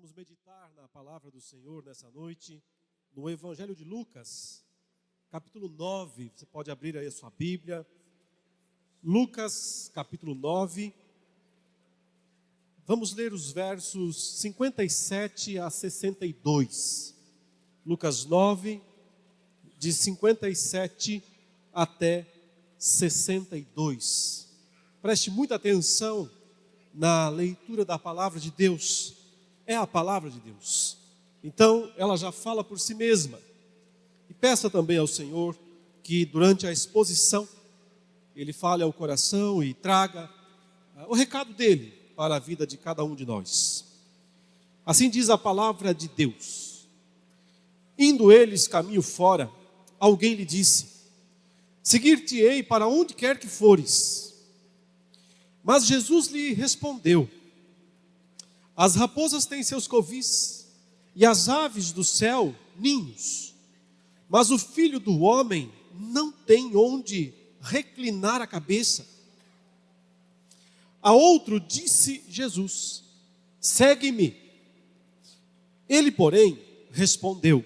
Vamos meditar na palavra do Senhor nessa noite, no Evangelho de Lucas, capítulo 9. Você pode abrir aí a sua Bíblia. Lucas, capítulo 9. Vamos ler os versos 57 a 62. Lucas 9, de 57 até 62. Preste muita atenção na leitura da palavra de Deus. É a palavra de Deus. Então, ela já fala por si mesma. E peça também ao Senhor que durante a exposição Ele fale ao coração e traga o recado dEle para a vida de cada um de nós. Assim diz a palavra de Deus. Indo eles caminho fora, alguém lhe disse: seguir-te-ei para onde quer que fores. Mas Jesus lhe respondeu: as raposas têm seus covis, e as aves do céu ninhos, mas o Filho do homem não tem onde reclinar a cabeça. A outro disse Jesus: segue-me. Ele, porém, respondeu: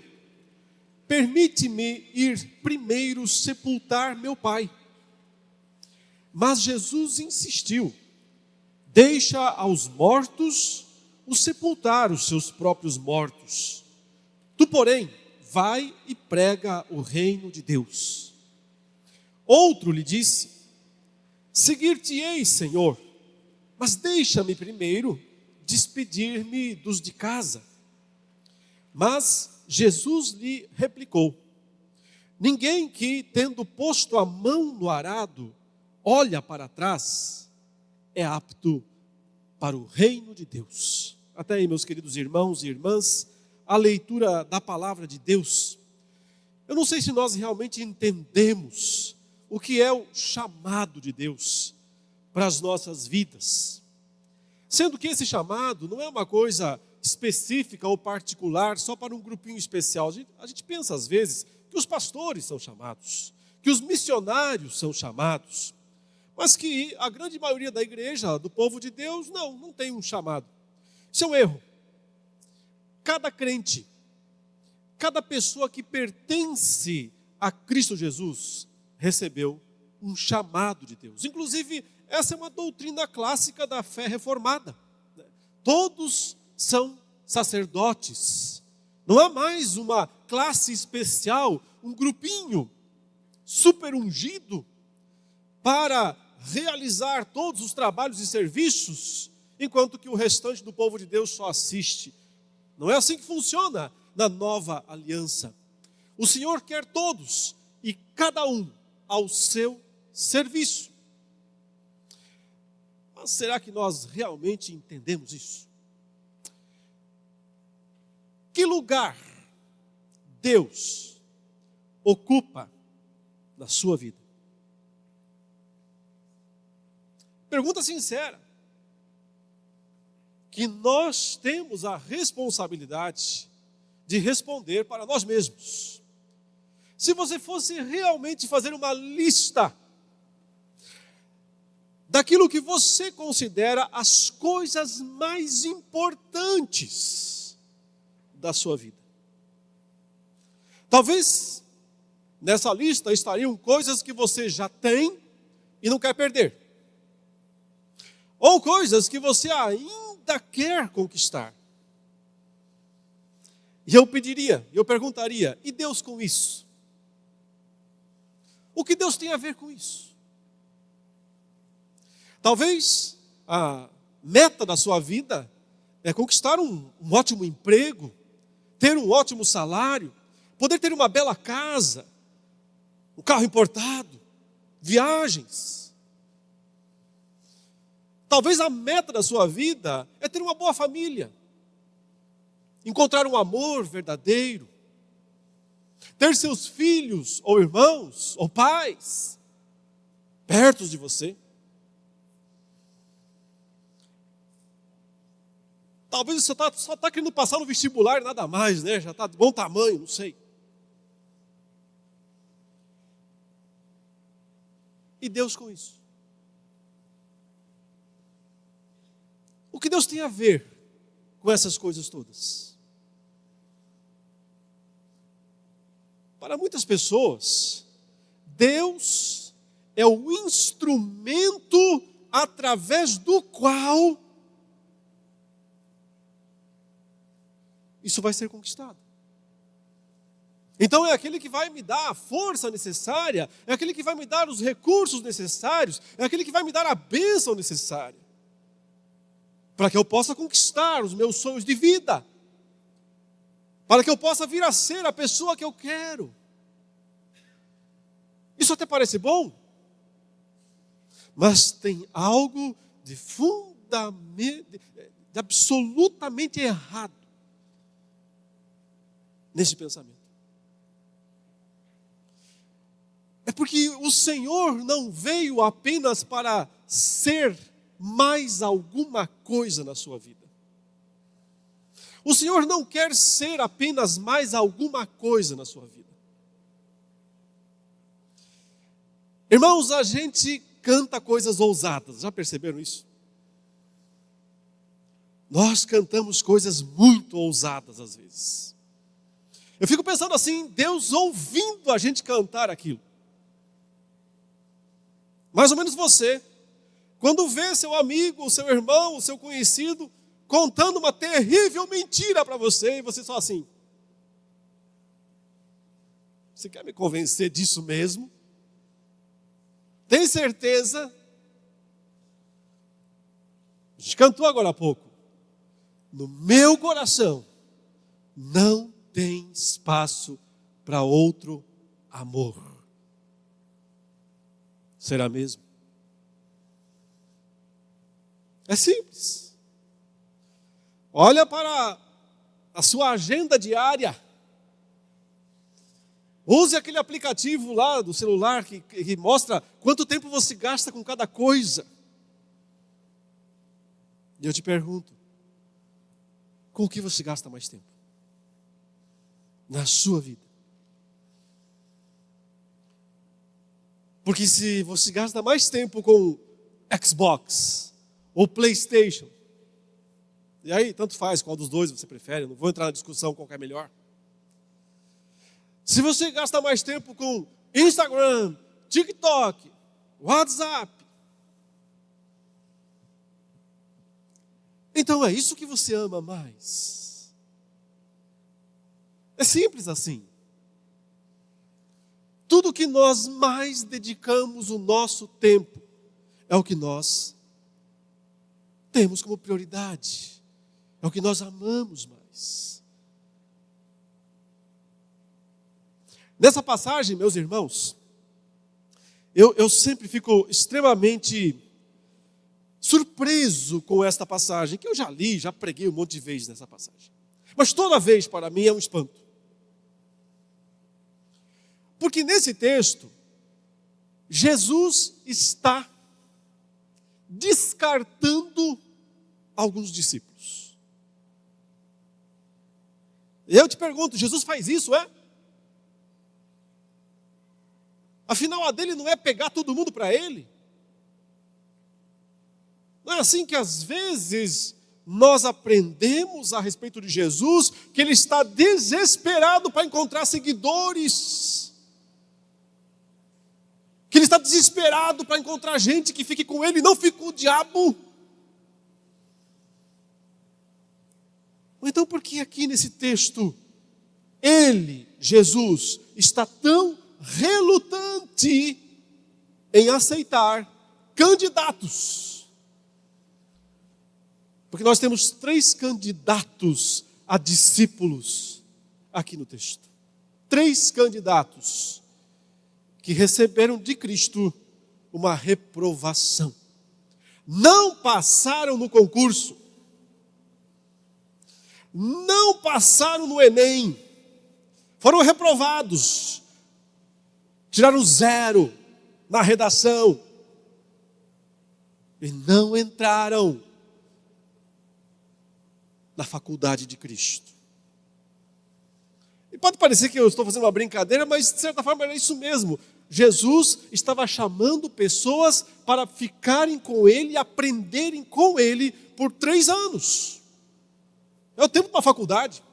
permite-me ir primeiro sepultar meu pai. Mas Jesus insistiu: deixa aos mortos o sepultar os seus próprios mortos. Tu, porém, vai e prega o reino de Deus. Outro lhe disse: seguir-te-ei, Senhor, mas deixa-me primeiro despedir-me dos de casa. Mas Jesus lhe replicou: ninguém que, tendo posto a mão no arado, olha para trás, é apto para o reino de Deus. Até aí, meus queridos irmãos e irmãs, a leitura da palavra de Deus. Eu não sei se nós realmente entendemos o que é o chamado de Deus para as nossas vidas. Sendo que esse chamado não é uma coisa específica ou particular só para um grupinho especial. A gente pensa às vezes que os pastores são chamados, que os missionários são chamados, mas que a grande maioria da igreja, do povo de Deus, não tem um chamado. Isso é um erro. Cada crente, cada pessoa que pertence a Cristo Jesus, recebeu um chamado de Deus. Inclusive, essa é uma doutrina clássica da fé reformada. Todos são sacerdotes. Não há mais uma classe especial, um grupinho super ungido para realizar todos os trabalhos e serviços, enquanto que o restante do povo de Deus só assiste. Não é assim que funciona na nova aliança. O Senhor quer todos e cada um ao seu serviço. Mas será que nós realmente entendemos isso? Que lugar Deus ocupa na sua vida? Pergunta sincera, que nós temos a responsabilidade de responder para nós mesmos. Se você fosse realmente fazer uma lista daquilo que você considera as coisas mais importantes da sua vida, talvez nessa lista estariam coisas que você já tem e não quer perder, ou coisas que você ainda quer conquistar. E eu perguntaria: e Deus com isso? O que Deus tem a ver com isso? Talvez a meta da sua vida é conquistar um ótimo emprego, ter um ótimo salário, poder ter uma bela casa, um carro importado, viagens. Talvez a meta da sua vida é ter uma boa família, encontrar um amor verdadeiro, ter seus filhos, ou irmãos, ou pais, perto de você. Talvez você só está querendo passar no vestibular e nada mais, né? Já está de bom tamanho, não sei. E Deus com isso? O que Deus tem a ver com essas coisas todas? Para muitas pessoas, Deus é o instrumento através do qual isso vai ser conquistado. Então é aquele que vai me dar a força necessária, é aquele que vai me dar os recursos necessários, é aquele que vai me dar a bênção necessária, para que eu possa conquistar os meus sonhos de vida, para que eu possa vir a ser a pessoa que eu quero. Isso até parece bom, mas tem algo de absolutamente errado nesse pensamento. É porque o Senhor não veio apenas para ser mais alguma coisa na sua vida. O Senhor não quer ser apenas mais alguma coisa na sua vida. Irmãos, a gente canta coisas ousadas, já perceberam isso? Nós cantamos coisas muito ousadas às vezes. Eu fico pensando assim, Deus ouvindo a gente cantar aquilo. Mais ou menos você, quando vê seu amigo, o seu irmão, o seu conhecido, contando uma terrível mentira para você, e você só assim, você quer me convencer disso mesmo? Tem certeza? A gente cantou agora há pouco. No meu coração não tem espaço para outro amor. Será mesmo? É simples. Olha para a sua agenda diária. Use aquele aplicativo lá do celular que mostra quanto tempo você gasta com cada coisa. E eu te pergunto, com o que você gasta mais tempo? Na sua vida. Porque se você gasta mais tempo com Xbox ou PlayStation, e aí tanto faz qual dos dois você prefere, não vou entrar na discussão qual que é melhor. Se você gasta mais tempo com Instagram, TikTok, WhatsApp, então é isso que você ama mais. É simples assim. Tudo que nós mais dedicamos o nosso tempo é o que nós temos como prioridade. É o que nós amamos mais. Nessa passagem, meus irmãos, eu sempre fico extremamente surpreso com esta passagem, que eu já li, já preguei um monte de vezes nessa passagem. Mas toda vez para mim é um espanto. Porque nesse texto, Jesus está descartando alguns discípulos. E eu te pergunto, Jesus faz isso, é? Afinal, a dele não é pegar todo mundo para ele? Não é assim que às vezes nós aprendemos a respeito de Jesus, que ele está desesperado para encontrar seguidores, que ele está desesperado para encontrar gente que fique com ele e não fique com o diabo. Então por que aqui nesse texto, ele, Jesus, está tão relutante em aceitar candidatos? Porque nós temos 3 candidatos a discípulos aqui no texto. 3 candidatos que receberam de Cristo uma reprovação. Não passaram no concurso. Não passaram no Enem. Foram reprovados. Tiraram 0 na redação. E não entraram na faculdade de Cristo. E pode parecer que eu estou fazendo uma brincadeira, mas de certa forma era isso mesmo. Jesus estava chamando pessoas para ficarem com ele e aprenderem com ele por 3 anos. É o tempo de uma faculdade.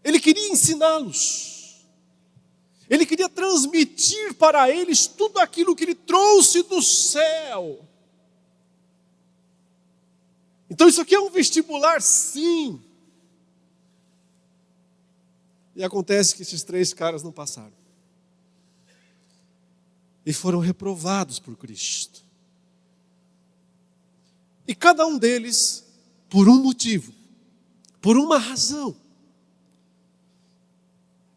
Ele queria ensiná-los. Ele queria transmitir para eles tudo aquilo que ele trouxe do céu. Então isso aqui é um vestibular, sim. E acontece que esses 3 caras não passaram. E foram reprovados por Cristo. E cada um deles, por um motivo, por uma razão.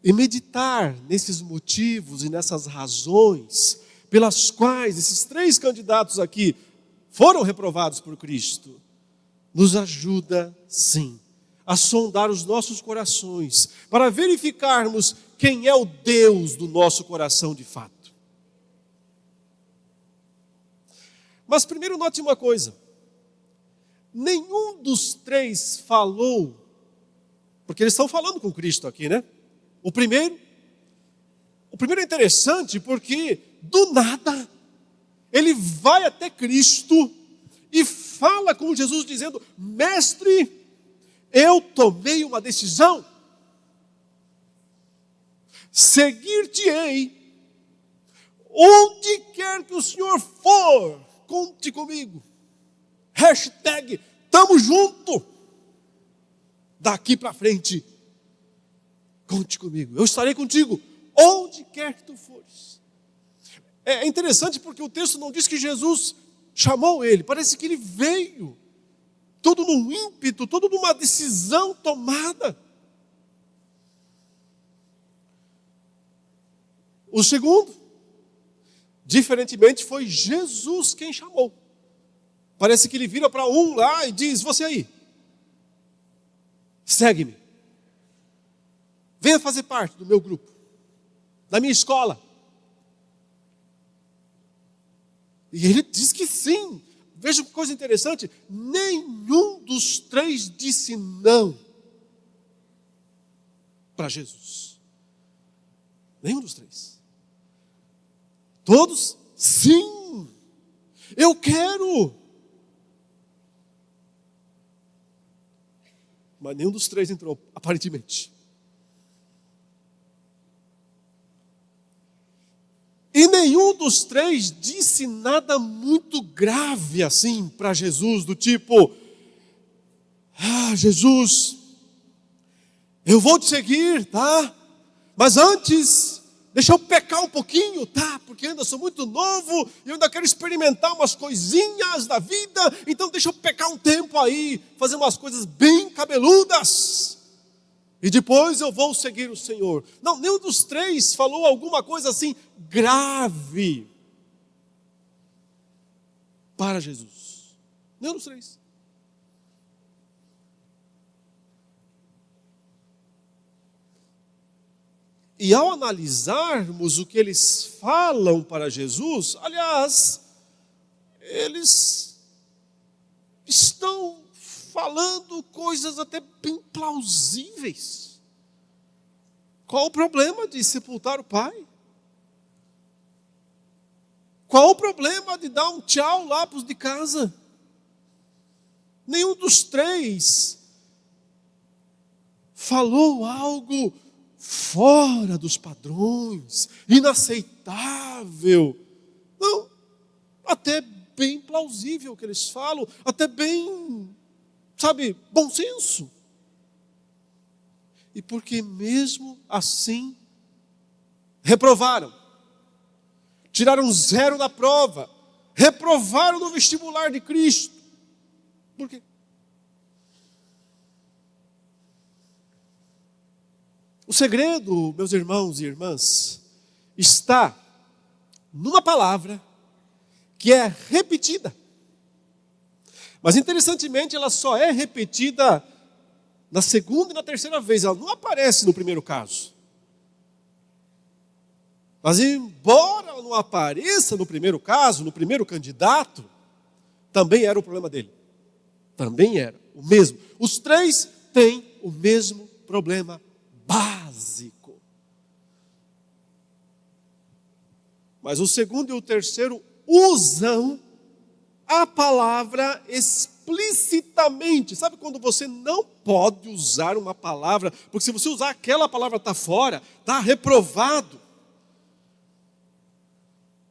E meditar nesses motivos e nessas razões pelas quais esses 3 candidatos aqui foram reprovados por Cristo, nos ajuda, sim, a sondar os nossos corações, para verificarmos quem é o Deus do nosso coração de fato. Mas primeiro note uma coisa: nenhum dos 3 falou, porque eles estão falando com Cristo aqui, né? O primeiro é interessante porque, do nada, ele vai até Cristo e fala com Jesus dizendo: mestre, eu tomei uma decisão, seguir-te-ei, onde quer que o Senhor for, conte comigo, #tamo junto, daqui para frente, conte comigo, eu estarei contigo, onde quer que tu fores. É interessante porque o texto não diz que Jesus chamou ele, parece que ele veio, todo num ímpeto, todo numa decisão tomada. O segundo, diferentemente, foi Jesus quem chamou. Parece que ele vira para um lá e diz: você aí, segue-me. Venha fazer parte do meu grupo, da minha escola. E ele diz que sim. Veja que coisa interessante, nenhum dos 3 disse não para Jesus. Nenhum dos 3. Todos, sim, eu quero. Mas nenhum dos 3 entrou, aparentemente. E nenhum dos 3 disse nada muito grave assim para Jesus, do tipo: Jesus, eu vou te seguir, tá? Mas antes, deixa eu pecar um pouquinho, tá? Porque eu ainda sou muito novo e eu ainda quero experimentar umas coisinhas da vida, então deixa eu pecar um tempo aí, fazer umas coisas bem cabeludas. E depois eu vou seguir o Senhor. Não, nenhum dos 3 falou alguma coisa assim grave para Jesus. Nenhum dos 3. E ao analisarmos o que eles falam para Jesus, aliás, eles estão falando coisas até bem plausíveis. Qual o problema de sepultar o pai? Qual o problema de dar um tchau lá para os de casa? Nenhum dos 3 falou algo fora dos padrões, inaceitável. Não, até bem plausível o que eles falam, até bem, bom senso. E porque mesmo assim reprovaram, tiraram 0 na prova, reprovaram no vestibular de Cristo. Por quê? O segredo, meus irmãos e irmãs, está numa palavra que é repetida. Mas interessantemente, ela só é repetida na segunda e na terceira vez. Ela não aparece no primeiro caso. Mas embora ela não apareça no primeiro caso, no primeiro candidato, também era o problema dele. Também era o mesmo. Os 3 têm o mesmo problema básico. Mas o segundo e o terceiro usam a palavra explicitamente. Sabe quando você não pode usar uma palavra, porque se você usar aquela palavra está fora, está reprovado.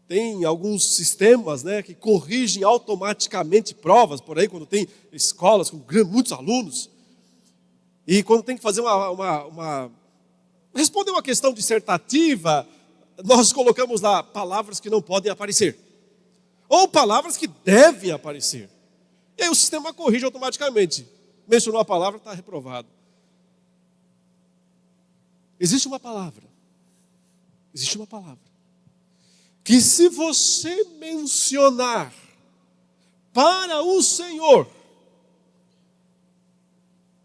Tem alguns sistemas, né, que corrigem automaticamente provas, por aí, quando tem escolas com muitos alunos. E quando tem que fazer responder uma questão dissertativa, nós colocamos lá palavras que não podem aparecer. Ou palavras que devem aparecer. E aí o sistema corrige automaticamente. Mencionou a palavra, está reprovado. Existe uma palavra. Que se você mencionar para o Senhor,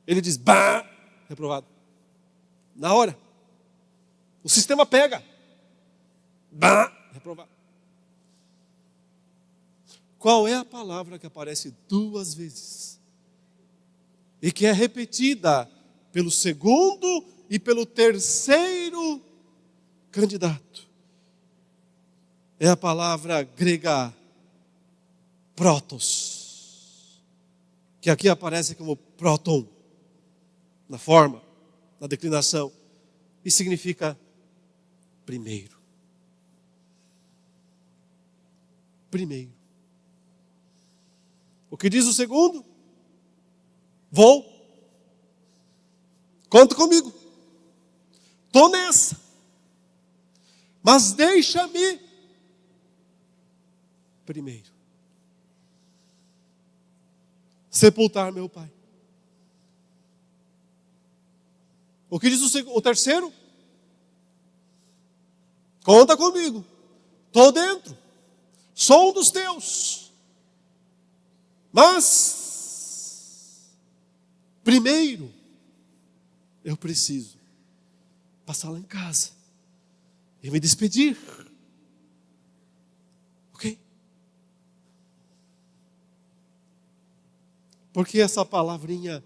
Ele diz, bah, reprovado. Na hora. O sistema pega. Bah, reprovado. Qual é a palavra que aparece 2 vezes? E que é repetida pelo segundo e pelo terceiro candidato? É a palavra grega protos, que aqui aparece como próton, na forma, na declinação, e significa primeiro. Primeiro. O que diz o segundo? Vou. Conta comigo. Estou nessa. Mas deixa-me primeiro sepultar meu pai. O que diz o terceiro? Conta comigo. Estou dentro. Sou um dos teus. Mas primeiro eu preciso passar lá em casa e me despedir. Ok? Porque essa palavrinha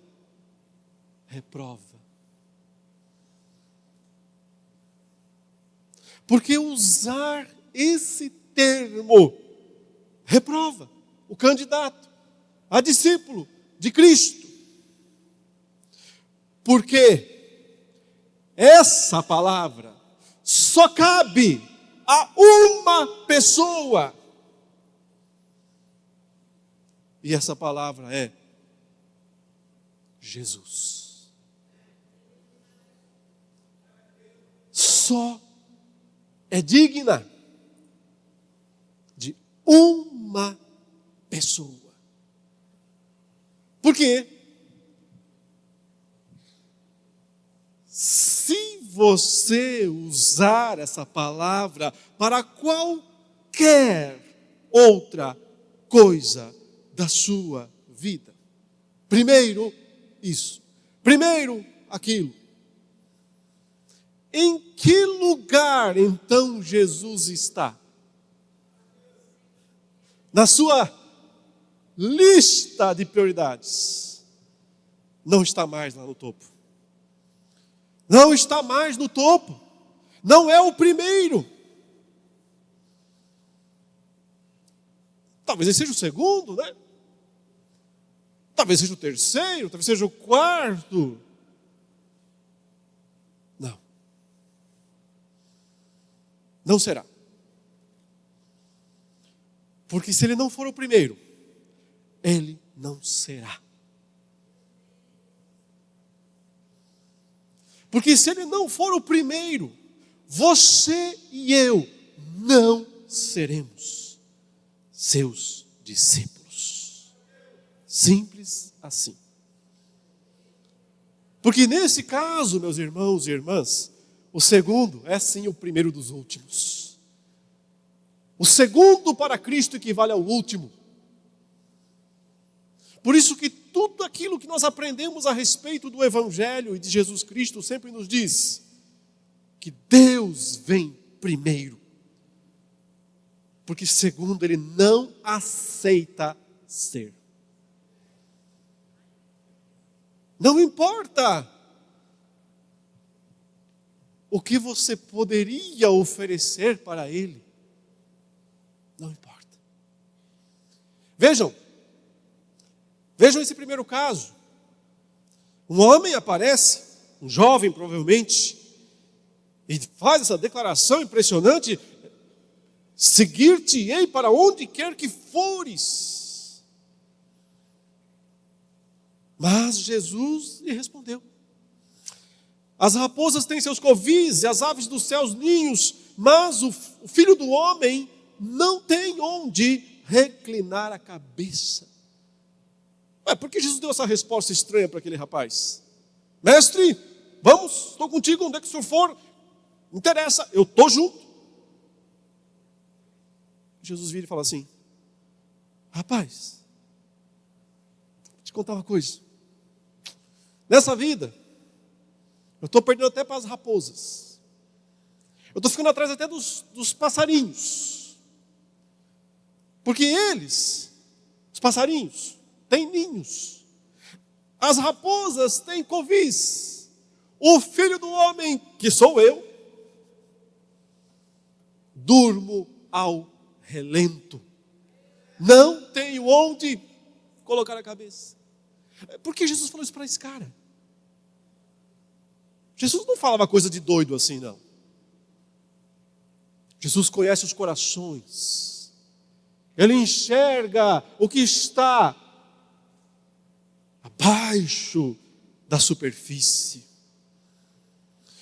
reprova. Porque usar esse termo reprova o candidato a discípulo de Cristo. Porque essa palavra só cabe a uma pessoa. E essa palavra é Jesus. Só é digna de uma pessoa. Por quê? Se você usar essa palavra para qualquer outra coisa da sua vida, primeiro isso, primeiro aquilo, em que lugar então Jesus está? Na sua lista de prioridades. Não está mais lá no topo. Não está mais no topo. Não é o primeiro. Talvez ele seja o segundo, né? Talvez seja o terceiro, talvez seja o quarto. Não. Não será. Porque se ele não for o primeiro, ele não será. Porque se ele não for o primeiro, você e eu não seremos seus discípulos. Simples assim. Porque nesse caso, meus irmãos e irmãs, o segundo é sim o primeiro dos últimos. O segundo para Cristo equivale ao último. Por isso que tudo aquilo que nós aprendemos a respeito do Evangelho e de Jesus Cristo sempre nos diz que Deus vem primeiro. Porque segundo Ele não aceita ser. Não importa o que você poderia oferecer para Ele. Não importa. Vejam Vejam esse primeiro caso. Um homem aparece, um jovem provavelmente, e faz essa declaração impressionante: seguir-te-ei para onde quer que fores. Mas Jesus lhe respondeu: as raposas têm seus covis e as aves dos céus ninhos, mas o filho do homem não tem onde reclinar a cabeça. Por que Jesus deu essa resposta estranha para aquele rapaz? Mestre, vamos, estou contigo, onde é que o senhor for? Não interessa, eu estou junto. Jesus vira e fala assim: rapaz, vou te contar uma coisa. Nessa vida, eu estou perdendo até para as raposas. Eu estou ficando atrás até dos passarinhos. Porque eles, os passarinhos, têm ninhos. As raposas têm covis. O filho do homem, que sou eu, durmo ao relento. Não tenho onde colocar a cabeça. Por que Jesus falou isso para esse cara? Jesus não falava coisa de doido assim, não. Jesus conhece os corações. Ele enxerga o que está abaixo da superfície.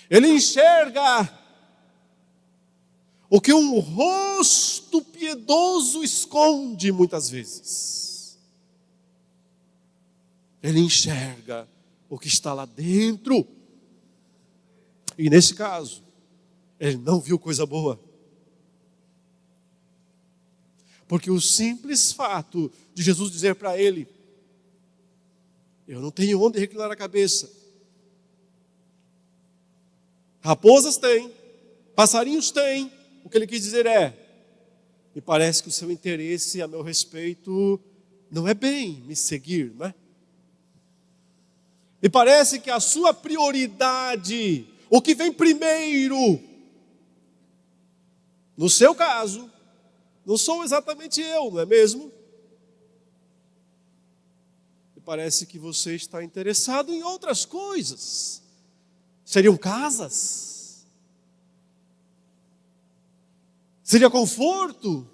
Ele enxerga o que um rosto piedoso esconde muitas vezes. Ele enxerga o que está lá dentro. E nesse caso, ele não viu coisa boa. Porque o simples fato de Jesus dizer para ele: eu não tenho onde reclinar a cabeça. Raposas têm, passarinhos têm. O que ele quis dizer é: me parece que o seu interesse a meu respeito não é bem me seguir, não é? Me parece que a sua prioridade, o que vem primeiro, no seu caso, não sou exatamente eu, não é mesmo? Me parece que você está interessado em outras coisas. Seriam casas? Seria conforto?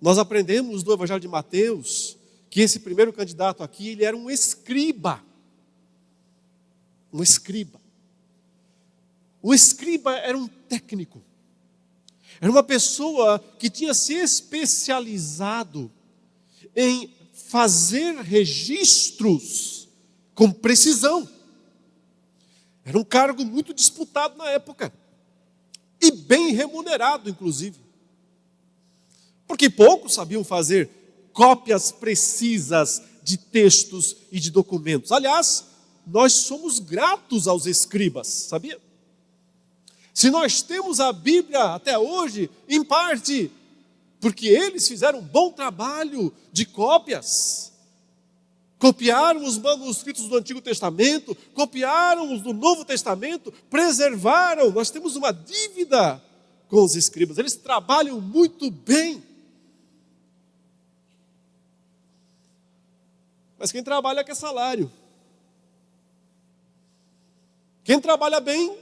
Nós aprendemos do Evangelho de Mateus que esse primeiro candidato aqui, ele era um escriba. Um escriba. O escriba era um técnico. Era uma pessoa que tinha se especializado em fazer registros com precisão. Era um cargo muito disputado na época. E bem remunerado, inclusive. Porque poucos sabiam fazer cópias precisas de textos e de documentos. Aliás, nós somos gratos aos escribas, sabia? Se nós temos a Bíblia até hoje, em parte, porque eles fizeram um bom trabalho de cópias. Copiaram os manuscritos do Antigo Testamento, copiaram os do Novo Testamento, preservaram. Nós temos uma dívida com os escribas. Eles trabalham muito bem. Mas quem trabalha quer salário. Quem trabalha bem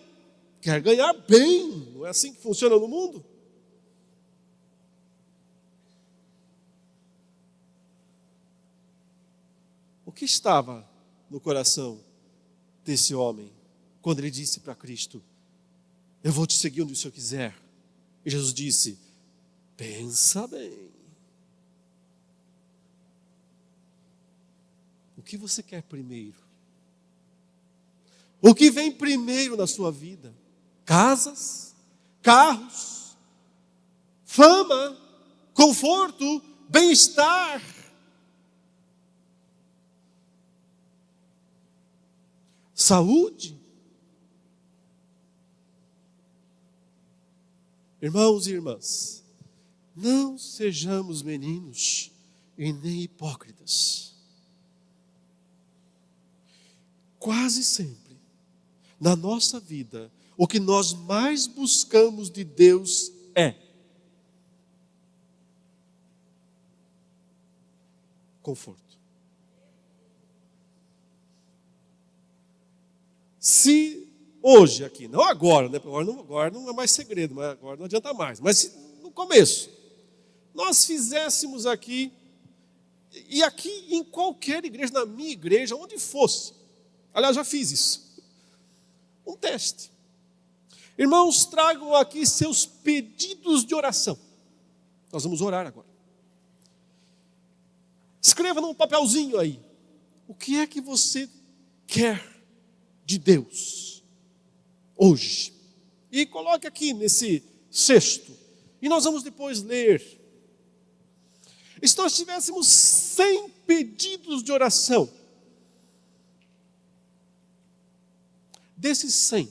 quer ganhar bem. Não é assim que funciona no mundo? O que estava no coração desse homem quando ele disse para Cristo: eu vou te seguir onde o Senhor quiser? E Jesus disse: pensa bem. O que você quer primeiro? O que vem primeiro na sua vida? Casas, carros, fama, conforto, bem-estar. Saúde. Irmãos e irmãs, não sejamos meninos e nem hipócritas. Quase sempre, na nossa vida, o que nós mais buscamos de Deus é conforto. Se hoje aqui, não agora, né? Agora não é mais segredo, mas agora não adianta mais. Mas se no começo nós fizéssemos aqui, e aqui em qualquer igreja, na minha igreja, onde fosse, aliás, já fiz isso, um teste. Irmãos, tragam aqui seus pedidos de oração. Nós vamos orar agora. Escreva num papelzinho aí, o que é que você quer de Deus hoje? E coloque aqui nesse cesto, e nós vamos depois ler. E se nós tivéssemos 100 pedidos de oração, desses 100,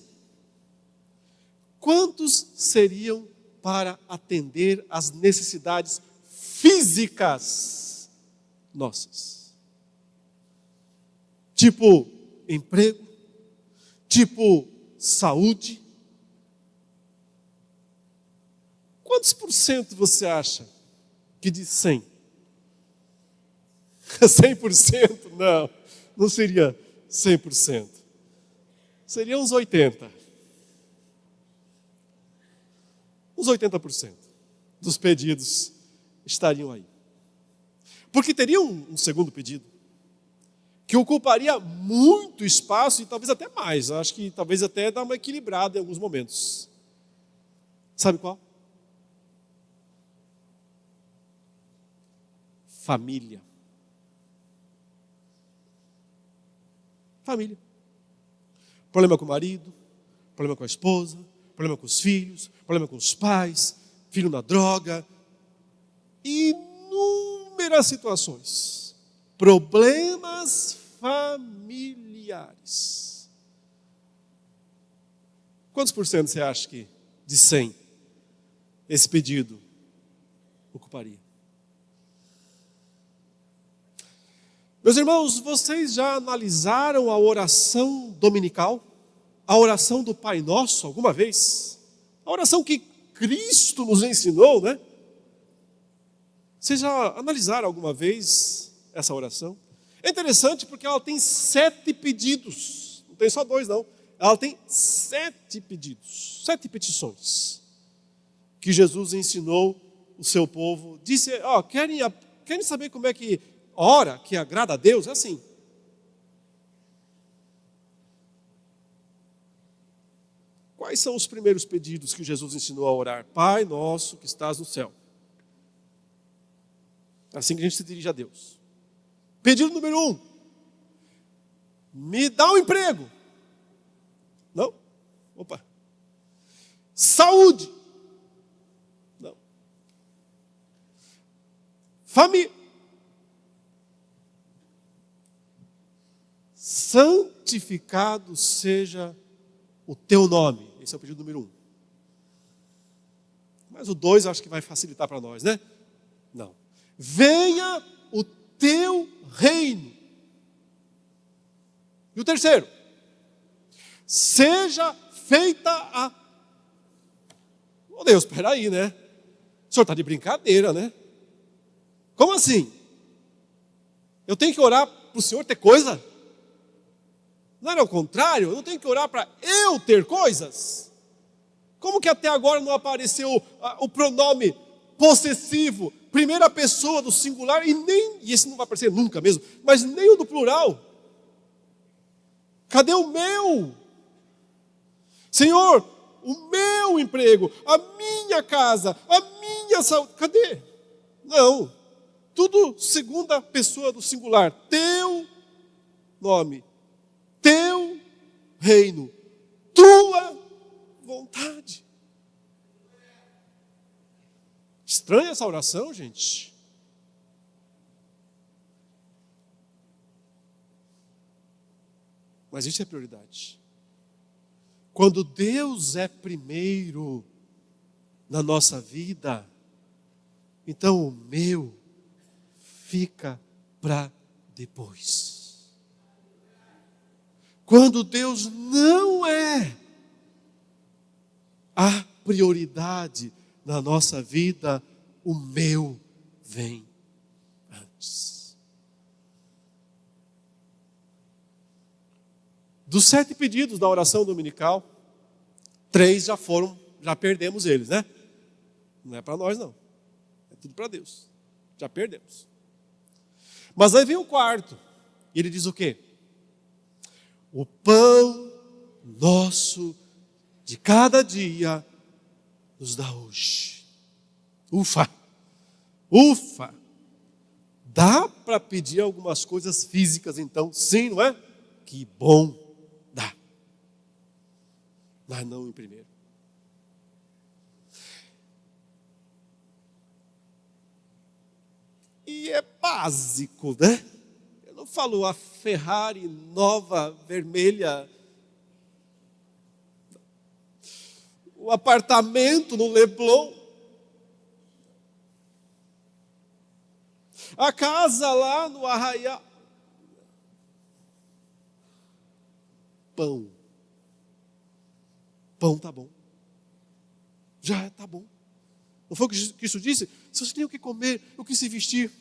quantos seriam para atender às necessidades físicas nossas? Tipo emprego, tipo saúde. Quantos por cento você acha que de 100? 100%? Não seria 100%. Seria uns 80%. Uns 80% dos pedidos estariam aí. Porque teria um segundo pedido, que ocuparia muito espaço e talvez até mais. Acho que talvez até dá uma equilibrada em alguns momentos. Sabe qual? Família. Família. Problema com o marido, problema com a esposa, problema com os filhos, problema com os pais, filho na droga. Inúmeras situações. Problemas familiares. Quantos por cento você acha que de 100 esse pedido ocuparia? Meus irmãos, vocês já analisaram a oração dominical? A oração do Pai Nosso alguma vez? A oração que Cristo nos ensinou, né? Vocês já analisaram alguma vez essa oração? É interessante porque ela tem 7 pedidos. Não tem só 2, não. Ela tem 7 pedidos, 7 petições que Jesus ensinou o seu povo. Disse, querem saber como é que ora, que agrada a Deus? É assim. Quais são os primeiros pedidos que Jesus ensinou a orar? Pai nosso que estás no céu. É assim que a gente se dirige a Deus. Pedido número 1. Me dá um emprego. Não? Opa. Saúde. Não. Família. Santificado seja o teu nome. Esse é o pedido número 1. Mas o 2 acho que vai facilitar para nós, né? Não. Venha o teu reino. E o terceiro, seja feita a... Oh Deus, espera aí, né? O senhor está de brincadeira, né? Como assim? Eu tenho que orar para o senhor ter coisa? Não era o contrário? Eu não tenho que orar para eu ter coisas? Como que até agora não apareceu o pronome possessivo, primeira pessoa do singular, e esse não vai aparecer nunca mesmo, mas nem o do plural? Cadê o meu? Senhor, o meu emprego, a minha casa, a minha saúde, cadê? Não, tudo segunda pessoa do singular, teu nome, teu reino, tua vontade. Estranha essa oração, gente? Mas isso é prioridade. Quando Deus é primeiro na nossa vida, então o meu fica para depois. Quando Deus não é a prioridade na nossa vida, o meu vem antes. Dos 7 pedidos da oração dominical, 3 já perdemos eles, né? Não é para nós não, é tudo para Deus, já perdemos. Mas aí vem o 4, e ele diz o quê? O pão nosso de cada dia nos dá hoje. Ufa! Ufa! Dá para pedir algumas coisas físicas então, sim, não é? Que bom, dá. Mas não em primeiro. E é básico, né? Eu não falo a Ferrari nova, vermelha, o apartamento no Leblon, a casa lá no Arraial. Pão. Pão tá bom. Já tá bom. Não foi o que Cristo disse? Se você tem o que comer, o que se vestir,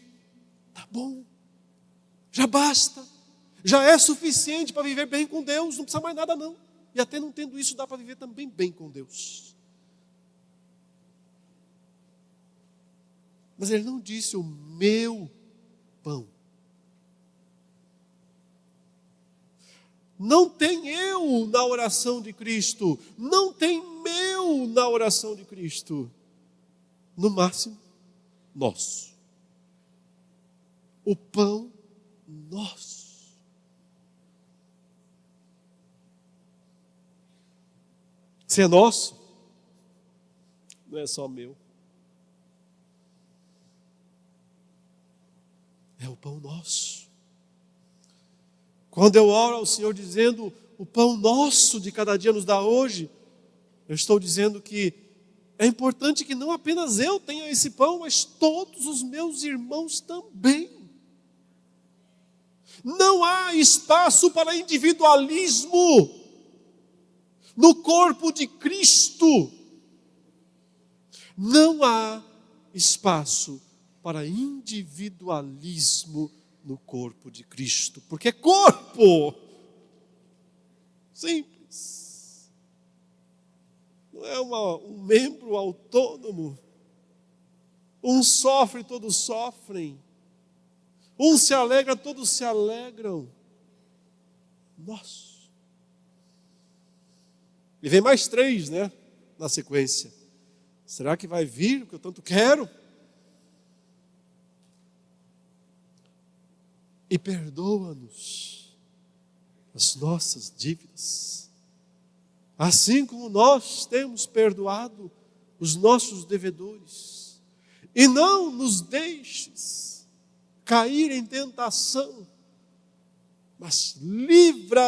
tá bom. Já basta. Já é suficiente para viver bem com Deus. Não precisa mais nada não. E até não tendo isso, dá para viver também bem com Deus. Mas ele não disse o meu pão. Não tem eu na oração de Cristo. Não tem meu na oração de Cristo. No máximo, nosso. O pão nosso. Se é nosso, não é só meu. É o pão nosso. Quando eu oro ao Senhor dizendo, o pão nosso de cada dia nos dá hoje, eu estou dizendo que é importante que não apenas eu tenha esse pão, mas todos os meus irmãos também. Não há espaço para individualismo no corpo de Cristo. Não há espaço para individualismo no corpo de Cristo, porque é corpo. Simples. Não é um membro autônomo. Um sofre, todos sofrem. Um se alegra, todos se alegram. Nós. E vem mais 3, né? Na sequência. Será que vai vir o que eu tanto quero? E perdoa-nos as nossas dívidas, assim como nós temos perdoado os nossos devedores. E não nos deixes cair em tentação, mas livra-nos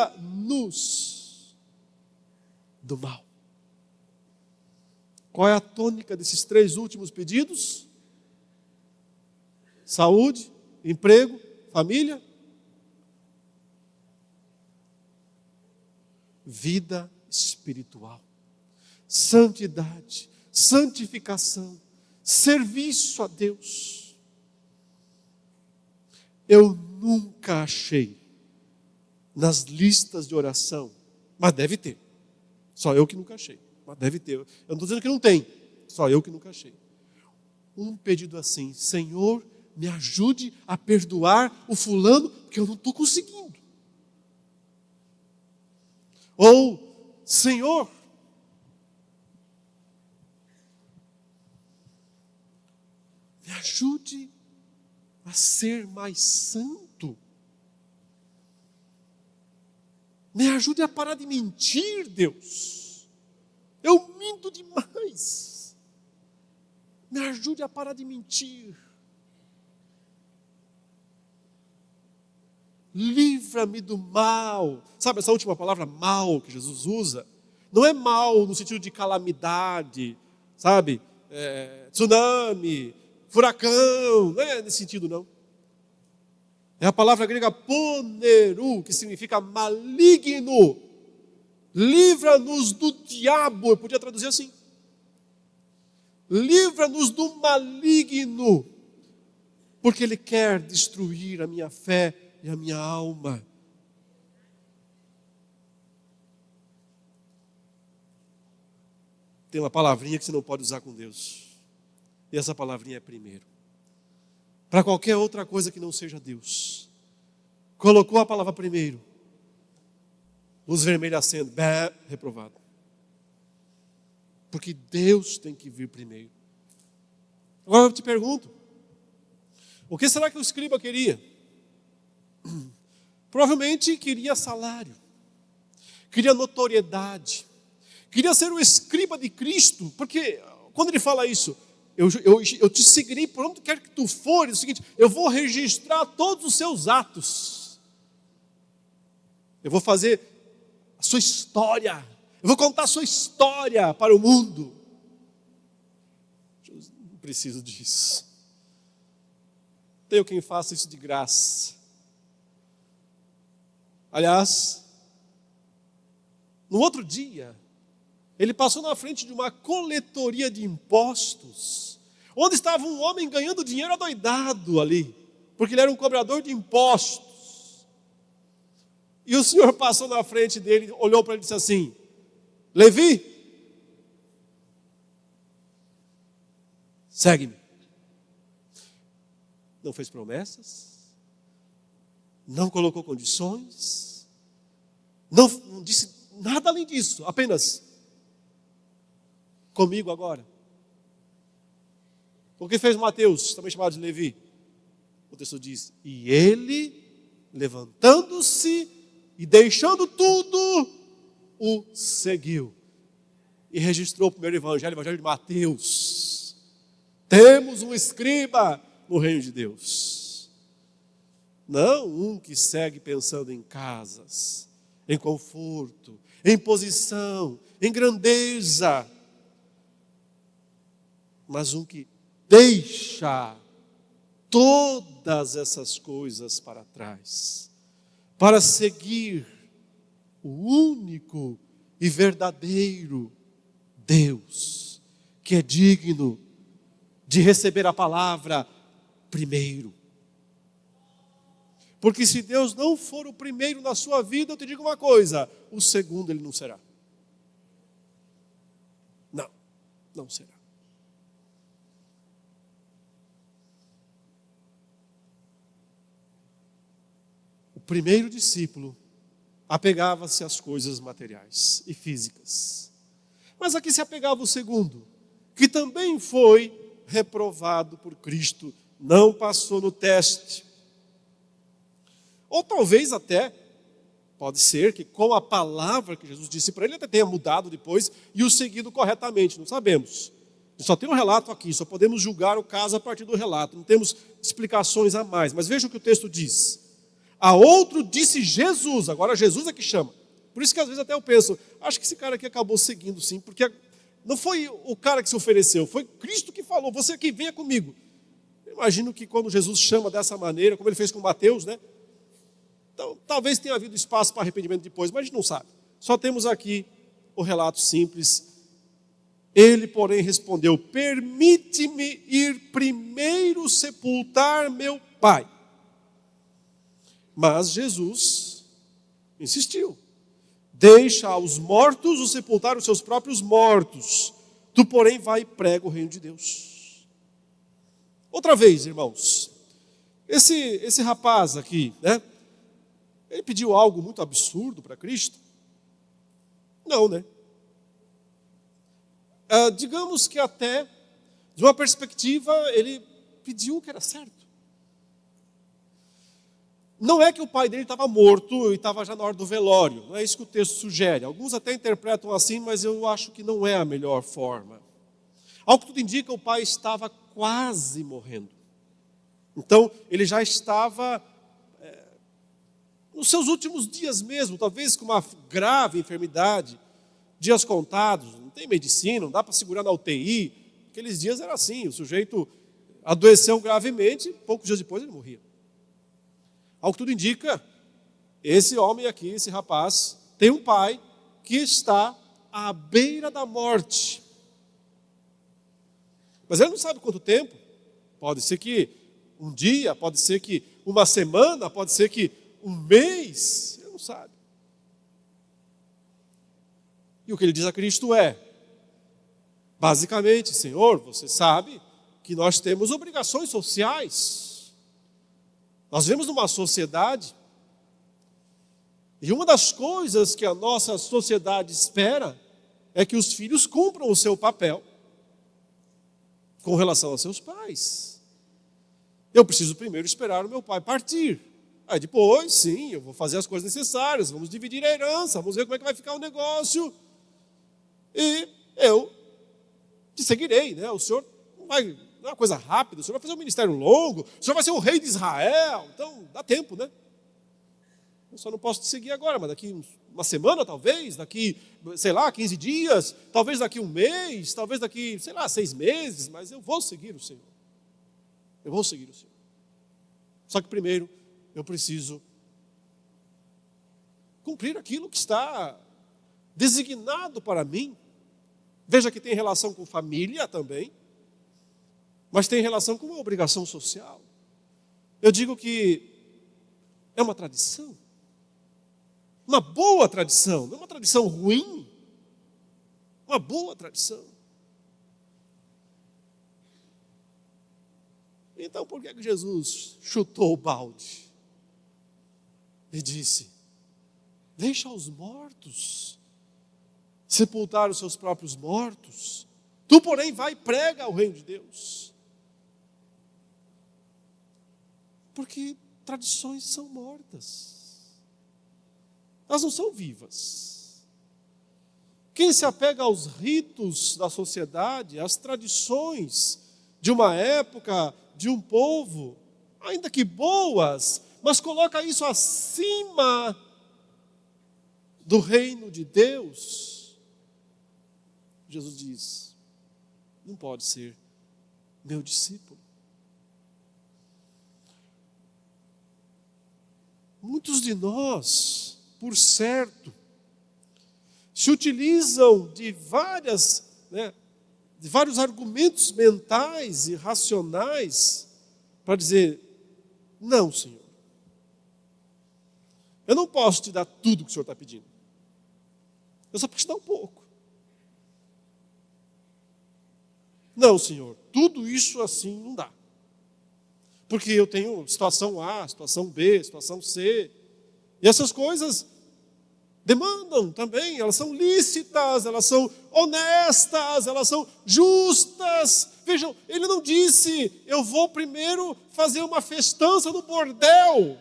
do mal. Qual é a tônica desses 3 últimos pedidos? Saúde, emprego, família, vida espiritual, santidade, santificação, serviço a Deus. Eu nunca achei nas listas de oração, mas deve ter, só eu que nunca achei, mas deve ter, eu não estou dizendo que não tem, só eu que nunca achei, um pedido assim: Senhor, me ajude a perdoar o fulano, porque eu não estou conseguindo. Ou, Senhor, me ajude a ser mais santo. Me ajude a parar de mentir, Deus. Eu minto demais. Me ajude a parar de mentir. Livra-me do mal. Sabe essa última palavra, mal, que Jesus usa? Não é mal no sentido de calamidade, sabe? Tsunami, furacão, não é nesse sentido não. É a palavra grega poneru, que significa maligno. Livra-nos do diabo, eu podia traduzir assim. Livra-nos do maligno, porque ele quer destruir a minha fé e a minha alma. tem uma palavrinha que você não pode usar com Deus. E essa palavrinha é primeiro. Para qualquer outra coisa que não seja Deus. Colocou a palavra primeiro. Luz vermelha acende, reprovado. Porque Deus tem que vir primeiro. Agora eu te pergunto, o que será que o escriba queria? Provavelmente queria salário, queria notoriedade, queria ser o escriba de Cristo, porque quando ele fala isso, eu te seguirei por onde quer que tu fores, é o seguinte, eu vou registrar todos os seus atos, eu vou fazer a sua história, eu vou contar a sua história para o mundo. Eu não preciso disso. Tenho quem faça isso de graça. Aliás, no outro dia, ele passou na frente de uma coletoria de impostos, onde estava um homem ganhando dinheiro adoidado ali, porque ele era um cobrador de impostos. E o Senhor passou na frente dele, olhou para ele e disse assim: Levi, segue-me. Não fez promessas, não colocou condições, não disse nada além disso, apenas comigo agora. O que fez Mateus, também chamado de Levi? O texto diz: e ele, levantando-se e deixando tudo, o seguiu. E registrou o primeiro evangelho, o evangelho de Mateus. Temos um escriba no reino de Deus. Não um que segue pensando em casas, em conforto, em posição, em grandeza. Mas um que deixa todas essas coisas para trás, para seguir o único e verdadeiro Deus, que é digno de receber a palavra primeiro. Porque se Deus não for o primeiro na sua vida, eu te digo uma coisa, o segundo ele não será. Não será. O primeiro discípulo apegava-se às coisas materiais e físicas. Mas aqui se apegava o segundo, que também foi reprovado por Cristo, não passou no teste. Ou talvez até, pode ser que com a palavra que Jesus disse para ele, até tenha mudado depois e o seguido corretamente, não sabemos. Só tem um relato aqui, só podemos julgar o caso a partir do relato, não temos explicações a mais. Mas veja o que o texto diz. A outro disse Jesus, agora Jesus é que chama. Por isso que às vezes até eu penso, acho que esse cara aqui acabou seguindo sim, porque não foi o cara que se ofereceu, foi Cristo que falou, você aqui venha comigo. Eu imagino que quando Jesus chama dessa maneira, como ele fez com Mateus, né? Então, talvez tenha havido espaço para arrependimento depois, mas a gente não sabe. Só temos aqui o relato simples. Ele, porém, respondeu: permite-me ir primeiro sepultar meu pai. Mas Jesus insistiu: deixa aos mortos o sepultar os seus próprios mortos. Tu, porém, vai e prega o reino de Deus. Outra vez, irmãos, esse rapaz aqui, né? Ele pediu algo muito absurdo para Cristo? Não, né? Digamos que até, de uma perspectiva, ele pediu o que era certo. Não é que o pai dele estava morto e estava já na hora do velório. Não é isso que o texto sugere. Alguns até interpretam assim, mas eu acho que não é a melhor forma. Ao que tudo indica, o pai estava quase morrendo. Então, ele já estava nos seus últimos dias mesmo, talvez com uma grave enfermidade, dias contados, não tem medicina, não dá para segurar na UTI. Aqueles dias era assim, o sujeito adoeceu gravemente, poucos dias depois ele morria. Ao que tudo indica, esse homem aqui, esse rapaz, tem um pai que está à beira da morte. Mas ele não sabe quanto tempo. Pode ser que um dia, pode ser que uma semana, pode ser que um mês, ele não sabe. E o que ele diz a Cristo é: Basicamente, Senhor, você sabe que nós temos obrigações sociais. Nós vivemos numa sociedade, e uma das coisas que a nossa sociedade espera é que os filhos cumpram o seu papel com relação aos seus pais. Eu preciso primeiro esperar o meu pai partir. Aí depois, sim, eu vou fazer as coisas necessárias, vamos dividir a herança, vamos ver como é que vai ficar o negócio. E eu te seguirei, né? O Senhor não é uma coisa rápida, o Senhor vai fazer um ministério longo, o Senhor vai ser o rei de Israel, então dá tempo, né? Eu só não posso te seguir agora, mas daqui uma semana talvez, daqui, 15 dias, talvez daqui um mês, talvez daqui, 6 meses, mas eu vou seguir o Senhor. Eu vou seguir o Senhor. Só que primeiro eu preciso cumprir aquilo que está designado para mim. Veja que tem relação com família também, mas tem relação com uma obrigação social. Eu digo que é uma tradição, uma boa tradição, não é uma tradição ruim, uma boa tradição. Então por que Jesus chutou o balde e disse: deixa os mortos sepultar os seus próprios mortos, tu porém vai e prega o reino de Deus? Porque tradições são mortas. Elas não são vivas. Quem se apega aos ritos da sociedade, às tradições de uma época, de um povo, ainda que boas, mas coloca isso acima do reino de Deus, Jesus diz: não pode ser meu discípulo. Muitos de nós, por certo, se utilizam de vários argumentos mentais e racionais para dizer: não, Senhor, eu não posso te dar tudo que o Senhor está pedindo, eu só posso te dar um pouco. Não, Senhor, tudo isso assim não dá, porque eu tenho situação A, situação B, situação C, e essas coisas demandam também, elas são lícitas, elas são honestas, elas são justas. Vejam, ele não disse: eu vou primeiro fazer uma festança no bordel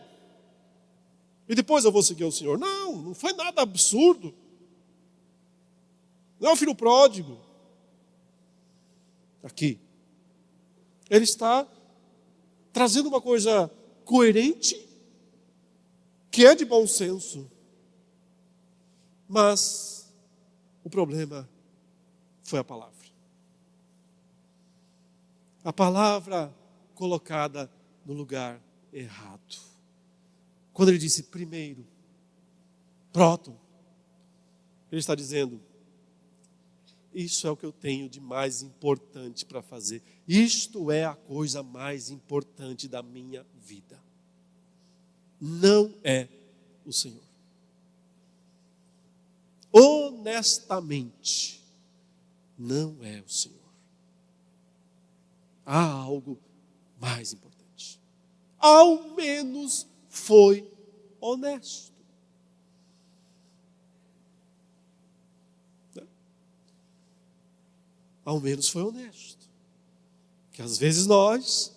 e depois eu vou seguir o Senhor. Não foi nada absurdo. Não é o filho pródigo. Aqui, ele está trazendo uma coisa coerente, que é de bom senso. Mas o problema foi a palavra. A palavra colocada no lugar errado. Quando ele disse primeiro, próton, ele está dizendo: isso é o que eu tenho de mais importante para fazer. Isto é a coisa mais importante da minha vida. Não é o Senhor. Honestamente, não é o Senhor. Há algo mais importante. Ao menos foi honesto. Ao menos foi honesto. Que às vezes nós,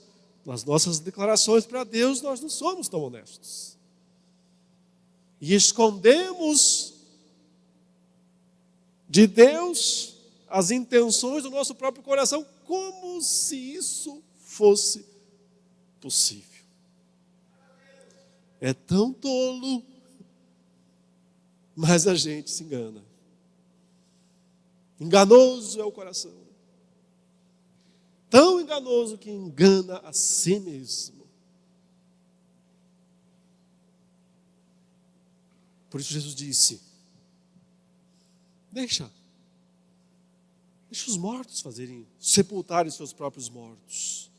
nas nossas declarações para Deus, nós não somos tão honestos. E escondemos de Deus as intenções do nosso próprio coração, como se isso fosse possível. É tão tolo, mas a gente se engana. Enganoso é o coração. Tão enganoso que engana a si mesmo. Por isso Jesus disse: Deixa os mortos sepultarem seus próprios mortos.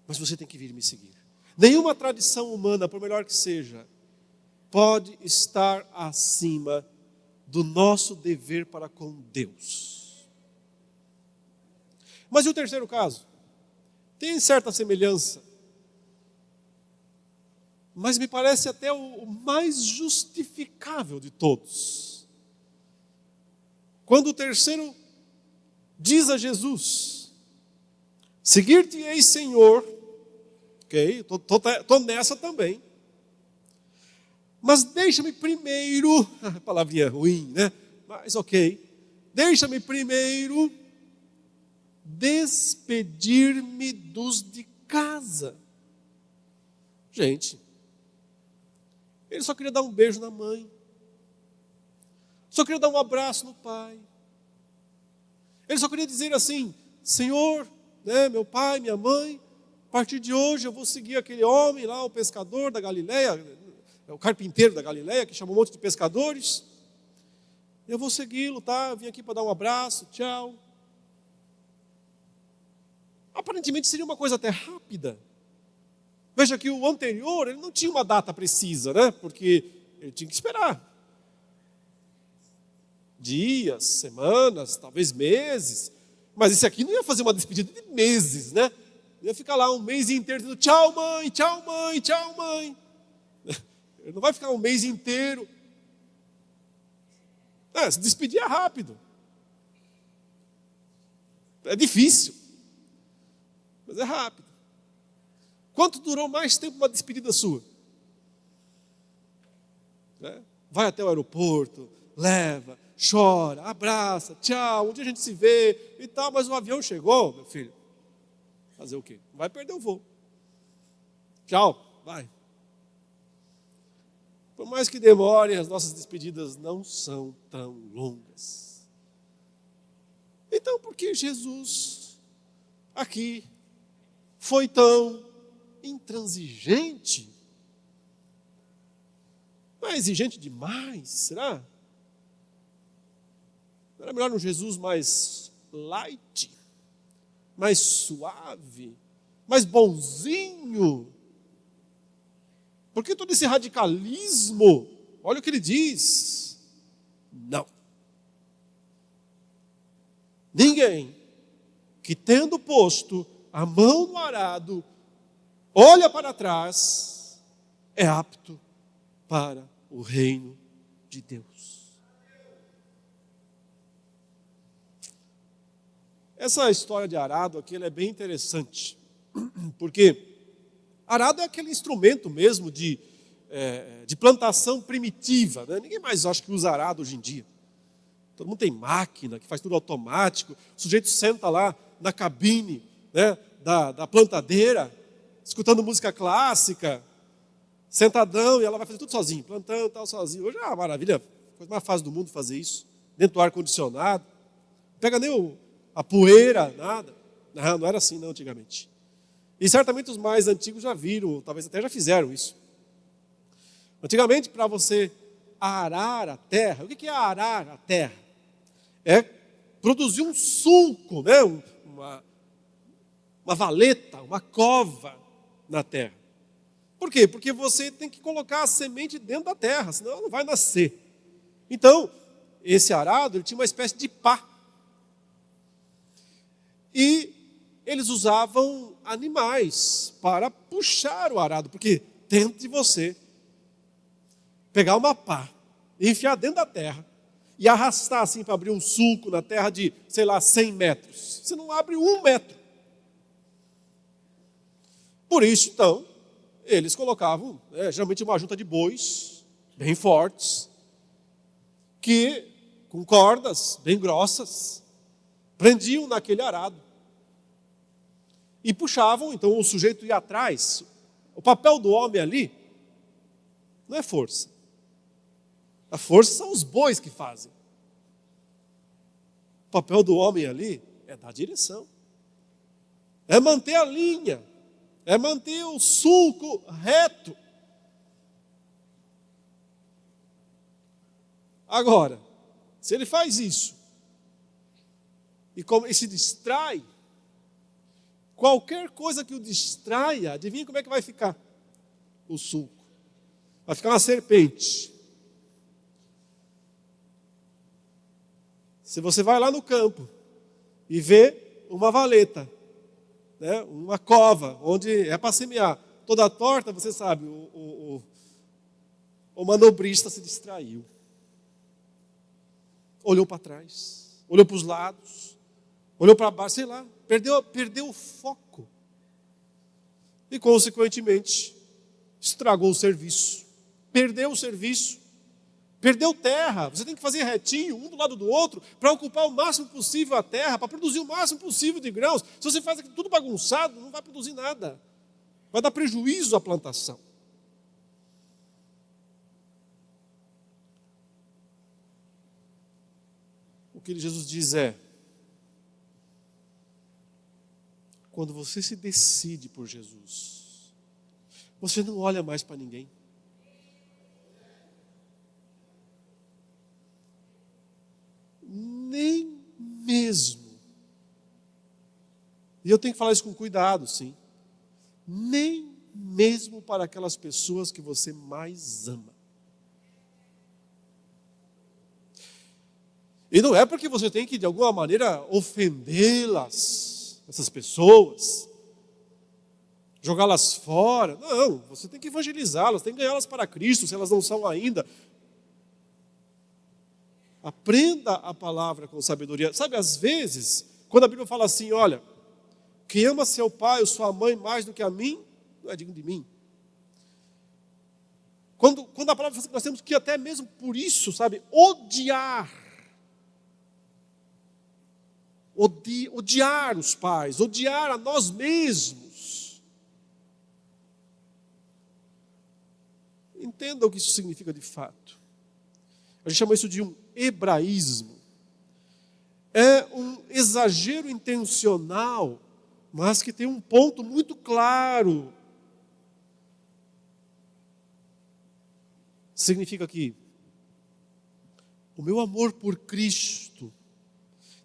Mas você tem que vir me seguir. Nenhuma tradição humana, por melhor que seja, pode estar acima do nosso dever para com Deus. Mas e o terceiro caso? Tem certa semelhança, mas me parece até o mais justificável de todos. Quando o terceiro diz a Jesus: seguir-te-ei, Senhor. Ok, estou nessa também. Mas deixa-me primeiro, palavrinha ruim, né? Mas ok, deixa-me primeiro despedir-me dos de casa. Gente, ele só queria dar um beijo na mãe, só queria dar um abraço no pai. Ele só queria dizer assim: Senhor, né, meu pai, minha mãe, a partir de hoje eu vou seguir aquele homem lá, o pescador da Galileia, o carpinteiro da Galileia, que chamou um monte de pescadores. Eu vou segui-lo, tá? Eu vim aqui para dar um abraço, tchau. Aparentemente seria uma coisa até rápida. Veja que o anterior, ele não tinha uma data precisa, né? Porque ele tinha que esperar. Dias, semanas, talvez meses. Mas esse aqui não ia fazer uma despedida de meses, né? Ia ficar lá um mês inteiro dizendo tchau mãe, tchau mãe, tchau mãe. Ele não vai ficar um mês inteiro. Se despedir é rápido. É difícil, mas é rápido. Quanto durou mais tempo uma despedida sua? Vai até o aeroporto, leva, chora, abraça, tchau, um dia a gente se vê e tal, mas o avião chegou, meu filho. Fazer o quê? Não vai perder o voo. Tchau, vai. Por mais que demore, as nossas despedidas não são tão longas. Então, por que Jesus aqui foi tão intransigente? Não é exigente demais, será? Não era melhor um Jesus mais light, mais suave, mais bonzinho? Por que todo esse radicalismo? Olha o que ele diz. Não. Ninguém que, tendo posto a mão no arado, olha para trás, é apto para o reino de Deus. Essa história de arado aqui ela é bem interessante, porque arado é aquele instrumento mesmo de plantação primitiva, né? Ninguém mais acha que usa arado hoje em dia. Todo mundo tem máquina que faz tudo automático. O sujeito senta lá na cabine, né, da plantadeira, escutando música clássica, sentadão, e ela vai fazer tudo sozinho, plantando tal sozinho. Hoje é uma maravilha, coisa mais fácil do mundo fazer isso, dentro do ar-condicionado. Não pega nem a poeira, nada. Não era assim não antigamente. E certamente os mais antigos já viram, talvez até já fizeram isso. Antigamente, para você arar a terra, o que é arar a terra? É produzir um sulco, né? uma valeta, uma cova na terra. Por quê? Porque você tem que colocar a semente dentro da terra, senão ela não vai nascer. Então, esse arado ele tinha uma espécie de pá. E eles usavam animais para puxar o arado, porque dentro de você, pegar uma pá, enfiar dentro da terra e arrastar assim para abrir um sulco na terra de, 100 metros. Você não abre 1 metro. Por isso, então, eles colocavam, geralmente uma junta de bois, bem fortes, que, com cordas bem grossas, prendiam naquele arado. E puxavam, então o sujeito ia atrás. O papel do homem ali não é força. A força são os bois que fazem. O papel do homem ali é dar direção. É manter a linha. É manter o sulco reto. Agora, se ele faz isso e se distrai, qualquer coisa que o distraia, adivinha como é que vai ficar o sulco? Vai ficar uma serpente. Se você vai lá no campo e vê uma valeta, né? Uma cova, onde é para semear. Toda torta, você sabe, o manobrista se distraiu. Olhou para trás, olhou para os lados, olhou para baixo, sei lá, perdeu o foco. E, consequentemente, estragou o serviço. Perdeu o serviço. Perdeu terra. Você tem que fazer retinho, um do lado do outro, para ocupar o máximo possível a terra, para produzir o máximo possível de grãos. Se você faz tudo bagunçado, não vai produzir nada. Vai dar prejuízo à plantação. O que Jesus diz é: quando você se decide por Jesus, você não olha mais para ninguém. Nem mesmo, e eu tenho que falar isso com cuidado, sim, nem mesmo para aquelas pessoas que você mais ama. E não é porque você tem que, de alguma maneira, ofendê-las, essas pessoas, jogá-las fora. Não, você tem que evangelizá-las, tem que ganhá-las para Cristo, se elas não são ainda. Aprenda a palavra com sabedoria. Sabe, às vezes, quando a Bíblia fala assim, olha, quem ama seu pai ou sua mãe mais do que a mim, não é digno de mim. Quando a palavra fala que nós temos que até mesmo por isso, sabe, odiar os pais, odiar a nós mesmos. Entenda o que isso significa de fato. A gente chama isso de um hebraísmo. É um exagero intencional, mas que tem um ponto muito claro. Significa que o meu amor por Cristo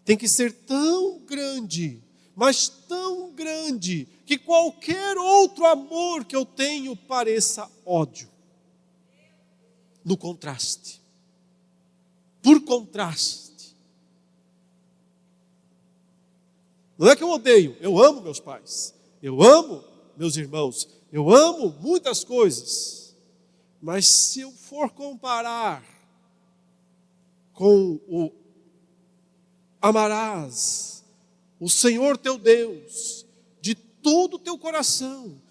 tem que ser tão grande, mas tão grande, que qualquer outro amor que eu tenho pareça ódio. No contraste. Por contraste. Não é que eu odeio, eu amo meus pais, eu amo meus irmãos, eu amo muitas coisas. Mas se eu for comparar com o amarás o Senhor teu Deus de todo o teu coração,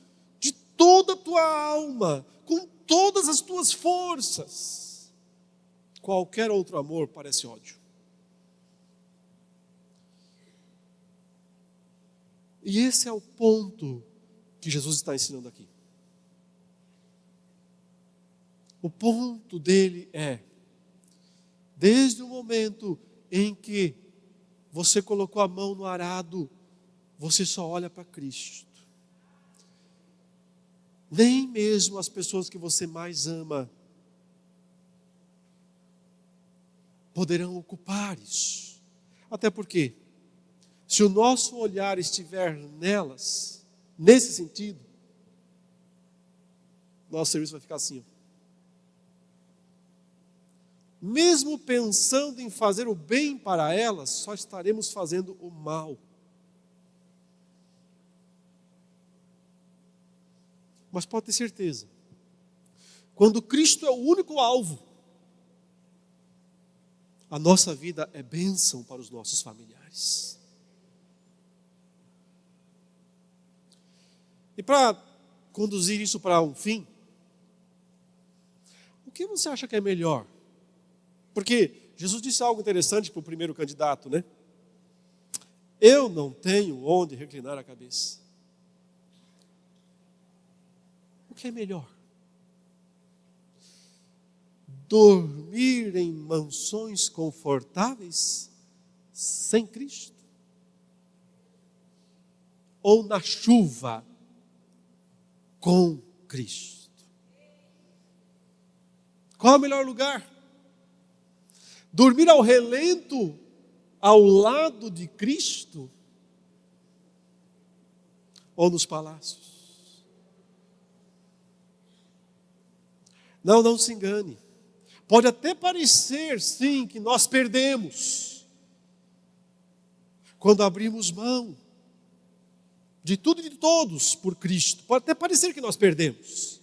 de toda a tua alma, com todas as tuas forças, qualquer outro amor parece ódio. E esse é o ponto que Jesus está ensinando aqui. O ponto dele é, desde o momento em que você colocou a mão no arado, você só olha para Cristo. Nem mesmo as pessoas que você mais ama poderão ocupar isso. Até porque, se o nosso olhar estiver nelas, nesse sentido, nosso serviço vai ficar assim. Mesmo pensando em fazer o bem para elas, só estaremos fazendo o mal. Mas pode ter certeza, quando Cristo é o único alvo, a nossa vida é bênção para os nossos familiares. E para conduzir isso para um fim, o que você acha que é melhor? Porque Jesus disse algo interessante para o primeiro candidato, né? Eu não tenho onde reclinar a cabeça. O que é melhor? Dormir em mansões confortáveis sem Cristo? Ou na chuva com Cristo? Qual é o melhor lugar? Dormir ao relento, ao lado de Cristo? Ou nos palácios? Não se engane. Pode até parecer, sim, que nós perdemos quando abrimos mão de tudo e de todos por Cristo. Pode até parecer que nós perdemos,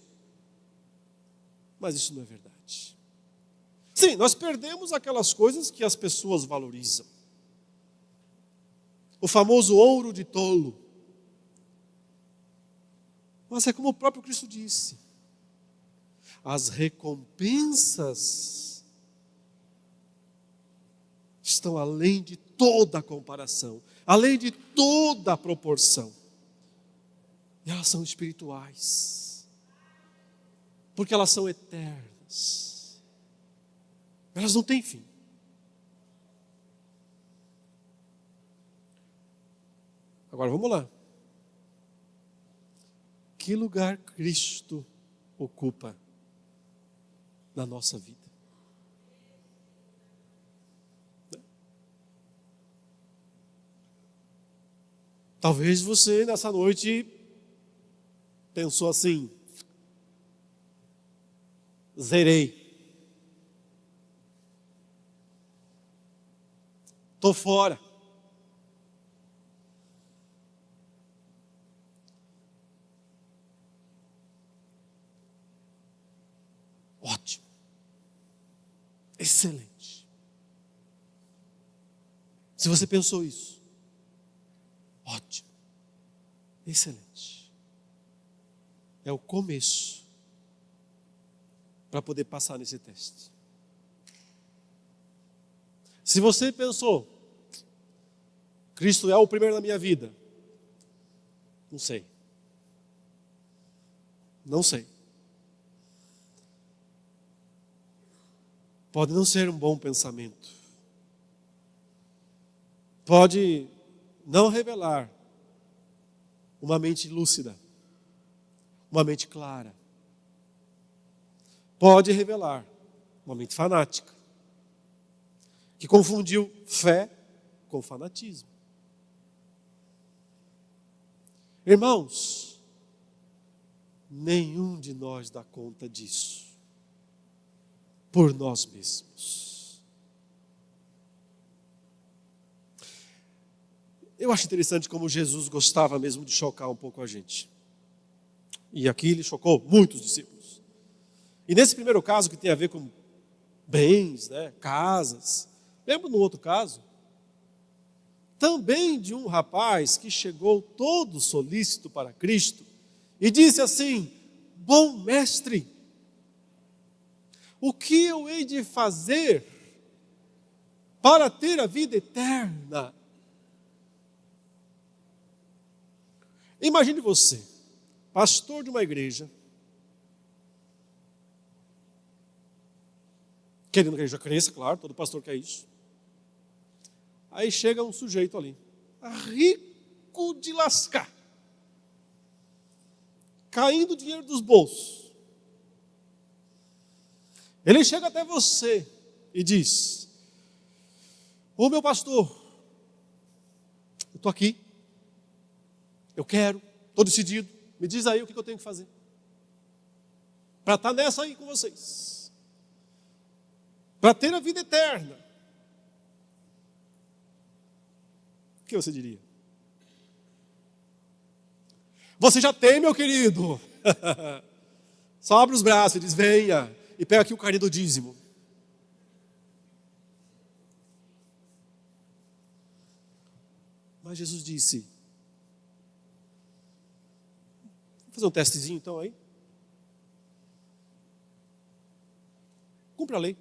mas isso não é verdade. Sim, nós perdemos aquelas coisas que as pessoas valorizam. O famoso ouro de tolo. Mas é como o próprio Cristo disse: as recompensas estão além de toda a comparação, além de toda a proporção. E elas são espirituais, porque elas são eternas. Elas não têm fim. Agora vamos lá. Que lugar Cristo ocupa na nossa vida? Talvez você nessa noite pensou assim: zerei. Estou fora. Ótimo. Excelente. Se você pensou isso, ótimo. Excelente. É o começo para poder passar nesse teste. Se você pensou, Cristo é o primeiro na minha vida, não sei. Não sei. Pode não ser um bom pensamento. Pode não revelar uma mente lúcida, uma mente clara. Pode revelar uma mente fanática, que confundiu fé com fanatismo. Irmãos, nenhum de nós dá conta disso por nós mesmos. Eu acho interessante como Jesus gostava mesmo de chocar um pouco a gente. E aqui ele chocou muitos discípulos. E nesse primeiro caso, que tem a ver com bens, casas, lembra no outro caso? Também de um rapaz que chegou todo solícito para Cristo e disse assim: bom mestre, o que eu hei de fazer para ter a vida eterna? Imagine você, pastor de uma igreja, querendo que a igreja cresça, claro, todo pastor quer isso. Aí chega um sujeito ali, rico de lascar, caindo dinheiro dos bolsos. Ele chega até você e diz: ô meu pastor, eu estou aqui, eu quero, estou decidido, me diz aí o que eu tenho que fazer para estar nessa aí com vocês, para ter a vida eterna. O que você diria? Você já tem, meu querido. Só abre os braços e diz: venha, e pega aqui o carnê do dízimo. Mas Jesus disse: vamos fazer um testezinho então aí? Cumpra a lei,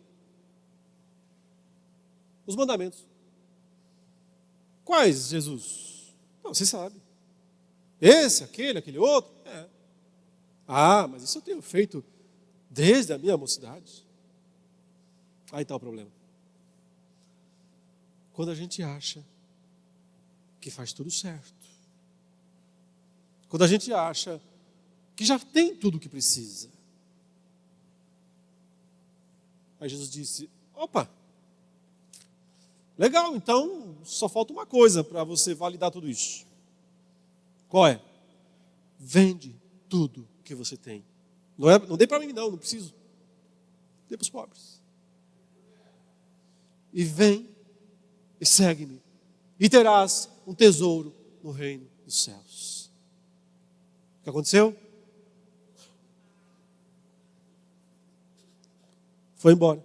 os mandamentos. Quais, Jesus? Não, você sabe. Esse, aquele outro? É. Ah, mas isso eu tenho feito desde a minha mocidade. Aí está o problema. Quando a gente acha que faz tudo certo, quando a gente acha que já tem tudo o que precisa, aí Jesus disse: opa, legal, então só falta uma coisa para você validar tudo isso. Qual é? Vende tudo que você tem. Não dê para mim não preciso. Dê para os pobres. E vem, e segue-me, e terás um tesouro no reino dos céus. O que aconteceu? Foi embora.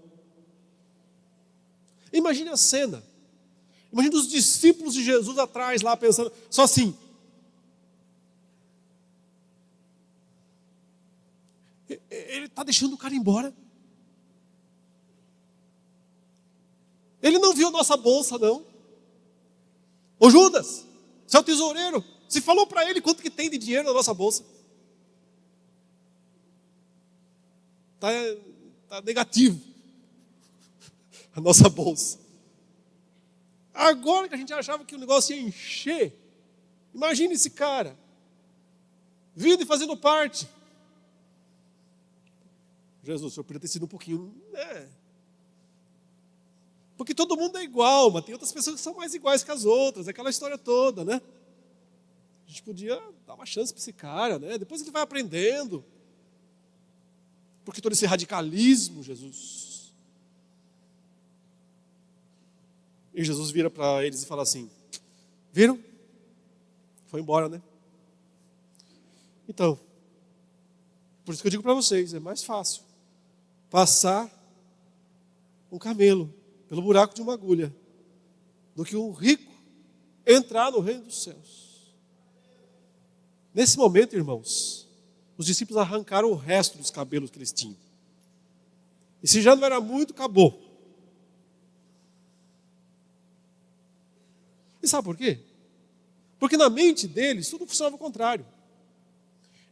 Imagine a cena. Imagine os discípulos de Jesus atrás lá pensando, só assim. Ele está deixando o cara embora. Ele não viu nossa bolsa, não. Ô Judas, seu tesoureiro, você falou para ele quanto que tem de dinheiro na nossa bolsa. Está negativo a nossa bolsa. Agora que a gente achava que o negócio ia encher, imagine esse cara, vindo e fazendo parte. Jesus, o senhor podia ter sido um pouquinho... Porque todo mundo é igual, mas tem outras pessoas que são mais iguais que as outras, aquela história toda, né? A gente podia dar uma chance para esse cara, né? Depois ele vai aprendendo. Porque todo esse radicalismo, Jesus. E Jesus vira para eles e fala assim, viram? Foi embora, né? Então, por isso que eu digo para vocês, é mais fácil passar um camelo pelo buraco de uma agulha, do que um rico entrar no reino dos céus. Nesse momento, irmãos, os discípulos arrancaram o resto dos cabelos que eles tinham. E se já não era muito, acabou. E sabe por quê? Porque na mente deles tudo funcionava ao contrário.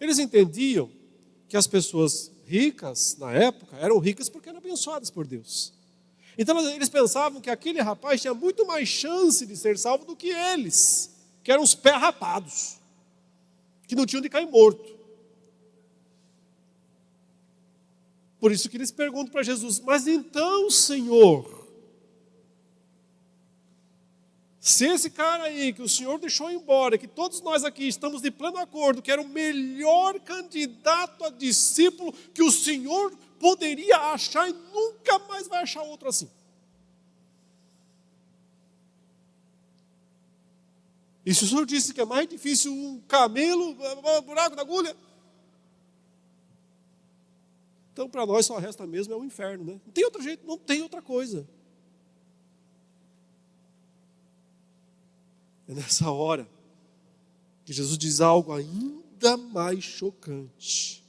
Eles entendiam que as pessoas ricas, na época, eram ricas porque eram abençoadas por Deus. Então eles pensavam que aquele rapaz tinha muito mais chance de ser salvo do que eles, que eram os pés rapados, que não tinham de cair morto. Por isso que eles perguntam para Jesus, mas então, Senhor, se esse cara aí que o Senhor deixou embora, que todos nós aqui estamos de pleno acordo, que era o melhor candidato a discípulo que o Senhor poderia achar e nunca mais vai achar outro assim. E se o Senhor disse que é mais difícil um camelo, um buraco da agulha, então para nós só resta mesmo é o inferno, né? Não tem outro jeito, não tem outra coisa. É nessa hora que Jesus diz algo ainda mais chocante.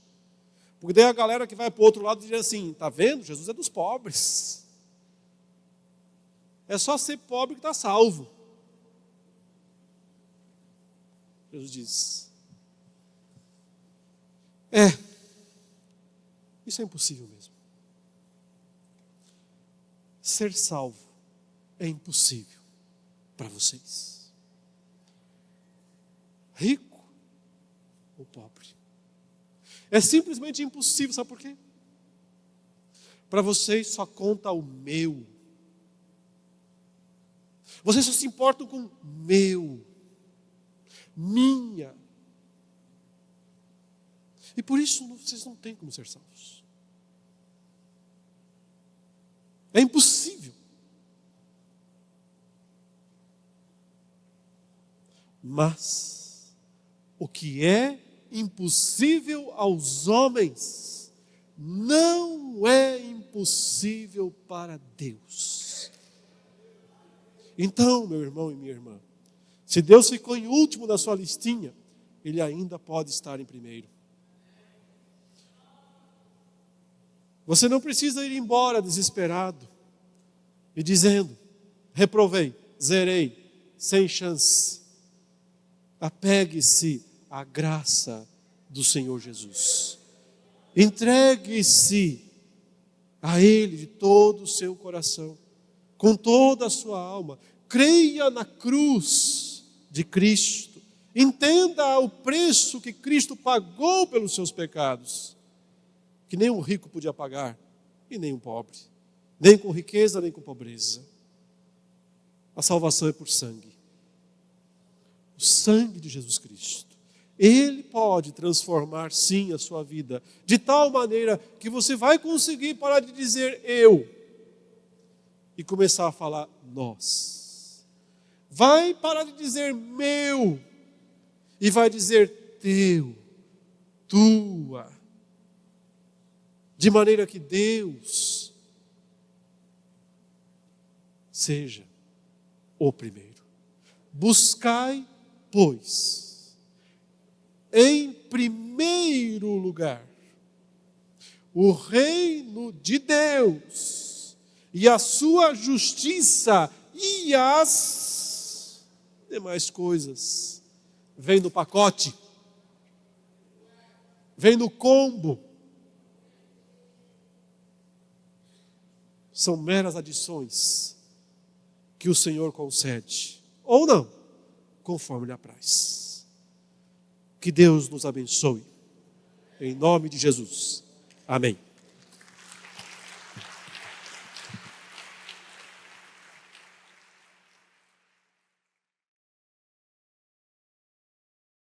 Porque daí a galera que vai para o outro lado diz assim, está vendo? Jesus é dos pobres. É só ser pobre que está salvo. Jesus diz, isso é impossível mesmo. Ser salvo é impossível para vocês. Rico ou pobre. É simplesmente impossível, sabe por quê? Para vocês só conta o meu. Vocês só se importam com meu, minha. E por isso vocês não têm como ser salvos. É impossível. Mas o que é impossível aos homens não é impossível para Deus. Então, meu irmão e minha irmã, se Deus ficou em último na sua listinha, Ele ainda pode estar em primeiro. Você não precisa ir embora desesperado e dizendo, reprovei, zerei, sem chance. Apegue-se à graça do Senhor Jesus. Entregue-se a Ele de todo o seu coração, com toda a sua alma. Creia na cruz de Cristo. Entenda o preço que Cristo pagou pelos seus pecados, que nem um rico podia pagar, e nem um pobre, nem com riqueza, nem com pobreza. A salvação é por sangue. O sangue de Jesus Cristo. Ele pode transformar sim a sua vida, de tal maneira que você vai conseguir parar de dizer eu, e começar a falar nós. vai parar de dizer meu e vai dizer teu, tua. De maneira que Deus seja o primeiro. Buscai, pois, em primeiro lugar, o reino de Deus e a sua justiça, e as demais coisas vêm no pacote, vêm no combo. São meras adições que o Senhor concede, ou não, conforme lhe apraz. Que Deus nos abençoe, em nome de Jesus. Amém.